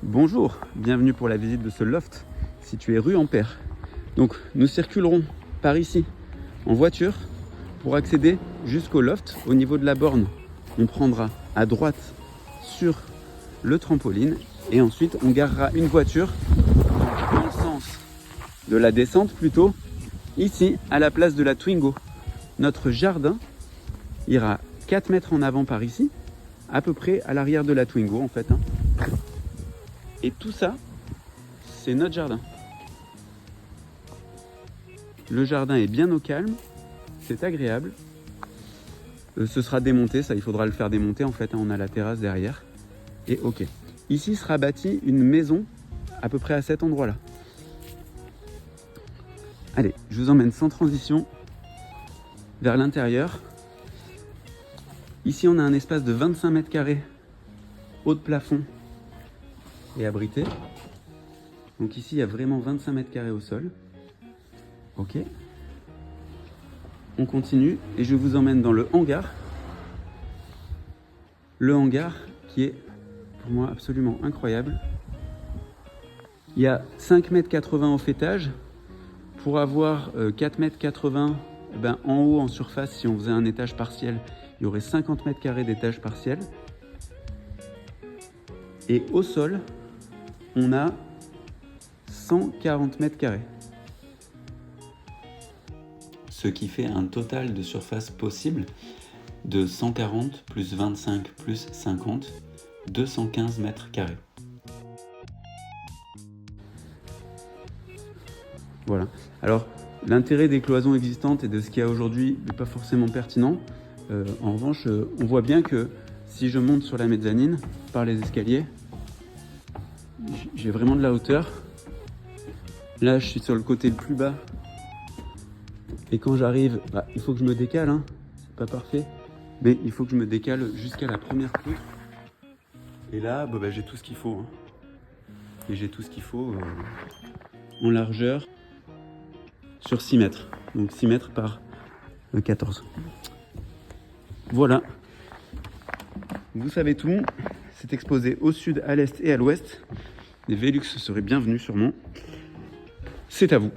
Bonjour, bienvenue pour la visite de ce loft situé rue Ampère. Donc nous circulerons par ici en voiture pour accéder jusqu'au loft. Au niveau de la borne, on prendra à droite sur le trampoline et ensuite on garera une voiture dans le sens de la descente plutôt ici à la place de la Twingo. Notre jardin ira 4 mètres en avant par ici, à peu près à l'arrière de la Twingo en fait. Et tout ça, c'est notre jardin. Le jardin est bien au calme, c'est agréable. Ce sera démonté, ça il faudra le faire démonter en fait, on a la terrasse derrière. Et ok. Ici sera bâtie une maison à peu près à cet endroit-là. Allez, je vous emmène sans transition vers l'intérieur. Ici on a un espace de 25 mètres carrés, haut de plafond et abrité. Donc ici il y a vraiment 25 mètres carrés au sol. Ok. On continue et je vous emmène dans le hangar. Le hangar qui est pour moi absolument incroyable. Il y a 5,80 m au faîtage. Pour avoir 4,80 m, en haut en surface, si on faisait un étage partiel, il y aurait 50 mètres carrés d'étage partiel. Et au sol, on a 140 mètres carrés. Ce qui fait un total de surface possible de 140 plus 25 plus 50, 215 mètres carrés. Voilà. Alors, l'intérêt des cloisons existantes et de ce qu'il y a aujourd'hui n'est pas forcément pertinent. En revanche, on voit bien que si je monte sur la mezzanine par les escaliers, j'ai vraiment de la hauteur. Là, je suis sur le côté le plus bas. Et quand j'arrive, il faut que je me décale, hein. C'est pas parfait. Mais il faut que je me décale jusqu'à la première poutre. Et là, j'ai tout ce qu'il faut. Hein. Et j'ai tout ce qu'il faut en largeur sur 6 mètres. Donc 6 mètres par 14. Voilà. Vous savez tout. C'est exposé au sud, à l'est et à l'ouest. Les Velux seraient bienvenus sûrement. C'est à vous.